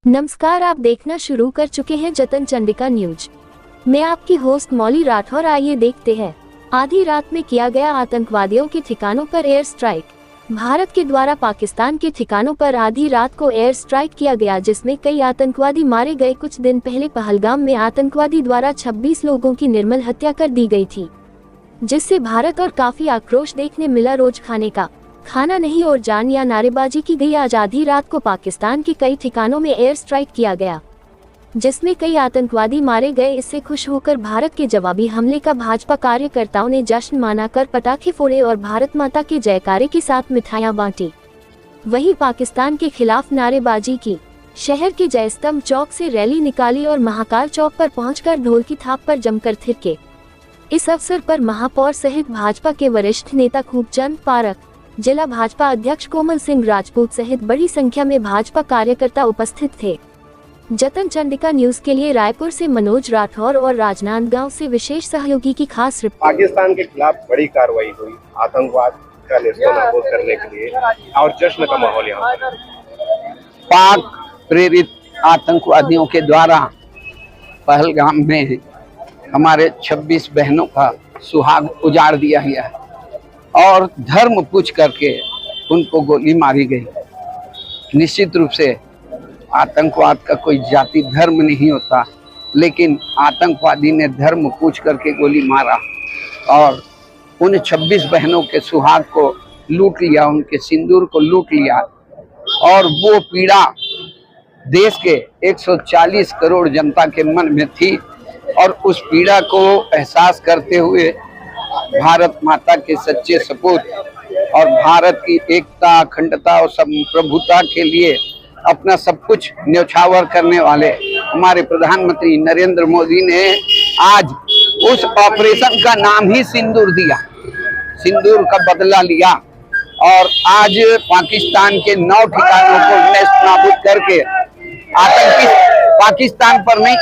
नमस्कार, आप देखना शुरू कर चुके हैं जतन चंडिका न्यूज। मैं आपकी होस्ट मौली राठौर। आइए देखते हैं। आधी रात में किया गया आतंकवादियों के ठिकानों पर एयर स्ट्राइक। भारत के द्वारा पाकिस्तान के ठिकानों पर आधी रात को एयर स्ट्राइक किया गया, जिसमें कई आतंकवादी मारे गए। कुछ दिन पहले पहलगाम में आतंकवादी द्वारा 26 लोगों की निर्मल हत्या कर दी गई थी, जिससे भारत और काफी आक्रोश देखने मिला। रोज खाने का खाना नहीं और जान या नारेबाजी की गई। आज आधी रात को पाकिस्तान के कई ठिकानों में एयर स्ट्राइक किया गया, जिसमें कई आतंकवादी मारे गए। इससे खुश होकर भारत के जवाबी हमले का भाजपा कार्यकर्ताओं ने जश्न मनाकर पटाखे फोड़े और भारत माता के जयकारे के साथ मिठाइयां बांटी। वहीं पाकिस्तान के खिलाफ नारेबाजी की। शहर के जयस्तंभ चौक से रैली निकाली और महाकाल चौक पर पहुंचकर ढोल की थाप पर जमकर थिरके। इस अवसर पर महापौर सहित भाजपा के वरिष्ठ नेता खूबचंद पारख, जिला भाजपा अध्यक्ष कोमल सिंह राजपूत सहित बड़ी संख्या में भाजपा कार्यकर्ता उपस्थित थे। जतन चंडिका न्यूज के लिए रायपुर से मनोज राठौर और राजनांदगांव से विशेष सहयोगी की खास रिपोर्ट। पाकिस्तान के खिलाफ बड़ी कार्रवाई हुई आतंकवाद का नेस्तनाबूद करने के लिए और जश्न का माहौल यहाँ। पाक प्रेरित आतंकवादियों के द्वारा पहलगाम में हमारे 26 बहनों का सुहाग उजाड़ दिया गया है और धर्म पूछ करके उनको गोली मारी गई। निश्चित रूप से आतंकवाद का कोई जाति धर्म नहीं होता, लेकिन आतंकवादी ने धर्म पूछ करके गोली मारा और उन 26 बहनों के सुहाग को लूट लिया, उनके सिंदूर को लूट लिया। और वो पीड़ा देश के 140 करोड़ जनता के मन में थी और उस पीड़ा को एहसास करते हुए भारत माता के सच्चे सपूत और भारत की एकता, अखंडता और संप्रभुता के लिए अपना सब कुछ न्यौछावर करने वाले हमारे प्रधानमंत्री नरेंद्र मोदी ने आज उस ऑपरेशन का नाम ही सिंदूर दिया, सिंदूर का बदला लिया। और आज पाकिस्तान के 9 ठिकानों को नेस्तनाबूद करके पाकिस्तान पर नहीं,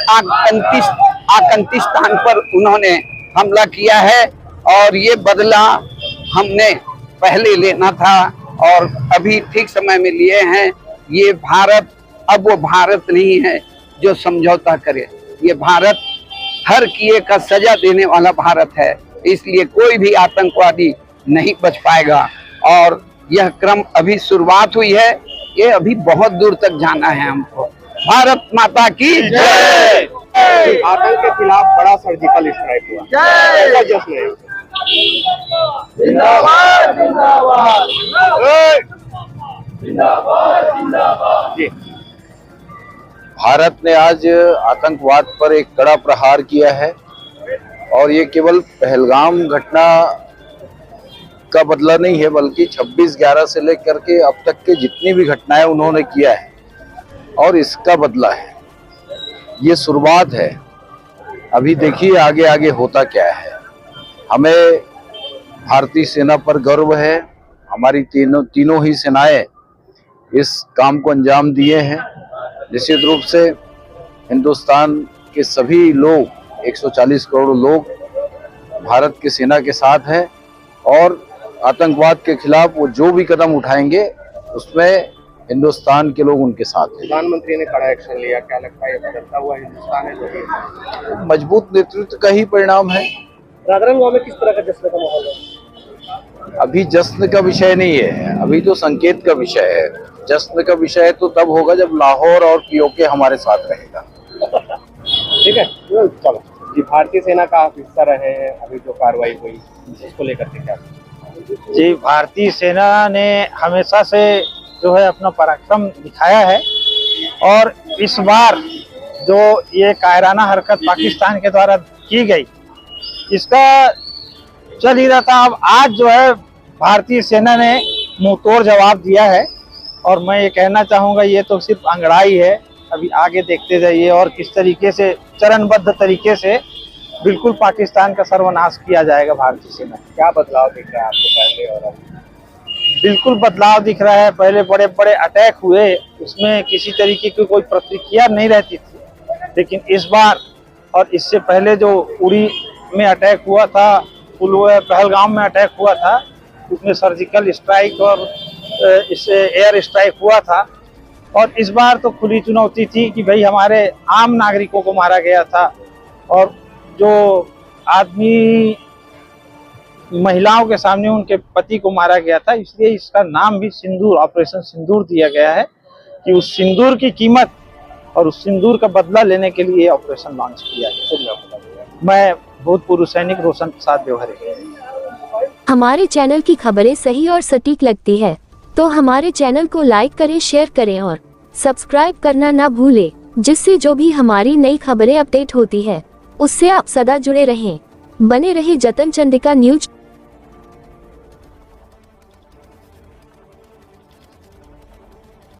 आतंकिस्तान पर उन्होंने हमला किया है। और ये बदला हमने पहले लेना था और अभी ठीक समय में लिए हैं। ये भारत अब वो भारत नहीं है जो समझौता करे, ये भारत हर किए का सजा देने वाला भारत है। इसलिए कोई भी आतंकवादी नहीं बच पाएगा और यह क्रम अभी शुरुआत हुई है, ये अभी बहुत दूर तक जाना है हमको। भारत माता की जय। आतंक के खिलाफ बड़ा सर्जिकल स्ट्राइक हुआ, ऐसा जश्न है। जिंदाबाद जिंदाबाद जिंदाबाद जिंदाबाद। भारत ने आज आतंकवाद पर एक कड़ा प्रहार किया है और ये केवल पहलगाम घटना का बदला नहीं है, बल्कि 26/11 से लेकर के अब तक के जितनी भी घटनाएं उन्होंने किया है और इसका बदला है। ये शुरुआत है, अभी देखिए आगे आगे होता क्या है। हमें भारतीय सेना पर गर्व है, हमारी तीनों ही सेनाएं इस काम को अंजाम दिए हैं। निश्चित रूप से हिंदुस्तान के सभी लोग 140 करोड़ लोग भारत की सेना के साथ हैं और आतंकवाद के खिलाफ वो जो भी कदम उठाएंगे उसमें हिंदुस्तान के लोग उनके साथ हैं। प्रधानमंत्री ने कड़ा एक्शन लिया, क्या लगता है ये बदलता हुआ हिंदुस्तान है जो भी मजबूत नेतृत्व का ही परिणाम है। राजनांदगांव में किस तरह का जश्न का माहौल है? अभी जश्न का विषय नहीं है, अभी तो संकेत का विषय है। जश्न का विषय तो तब होगा जब लाहौर और पीओके हमारे साथ रहेगा। ठीक है, चलो जी। भारतीय सेना का आप हिस्सा रहे हैं, अभी जो कार्रवाई हुई उसको लेकर के क्या? जी, भारतीय सेना ने हमेशा से जो है अपना पराक्रम दिखाया है और इस बार जो ये कायराना हरकत पाकिस्तान के द्वारा की गई, इसका चल ही रहा था। अब आज जो है भारतीय सेना ने मुंहतोड़ जवाब दिया है और मैं ये कहना चाहूँगा ये तो सिर्फ अंगड़ाई है। अभी आगे देखते जाइए और किस तरीके से चरणबद्ध तरीके से बिल्कुल पाकिस्तान का सर्वनाश किया जाएगा भारतीय सेना। क्या बदलाव दिख रहा है आपको पहले और अब? बिल्कुल बदलाव दिख रहा है। पहले बड़े बड़े अटैक हुए, उसमें किसी तरीके की कोई प्रतिक्रिया नहीं रहती थी, लेकिन इस बार और इससे पहले जो उड़ी में अटैक हुआ था, पहलगाम में अटैक हुआ था, उसमें सर्जिकल स्ट्राइक और इससे एयर स्ट्राइक हुआ था और इस बार तो खुली चुनौती थी कि भाई हमारे आम नागरिकों को मारा गया था, और जो आदमी महिलाओं के सामने उनके पति को मारा गया था, इसलिए इसका नाम भी सिंदूर, ऑपरेशन सिंदूर दिया गया है कि उस सिंदूर की कीमत और उस सिंदूर का बदला लेने के लिए ऑपरेशन लॉन्च किया गया। मैं भूतपूर्व सैनिक रोशन प्रसाद देवहरे। हमारे चैनल की खबरें सही और सटीक लगती है तो हमारे चैनल को लाइक करें, शेयर करें और सब्सक्राइब करना ना भूलें, जिससे जो भी हमारी नई खबरें अपडेट होती है उससे आप सदा जुड़े रहें। बने रहे जतन चंडिका न्यूज।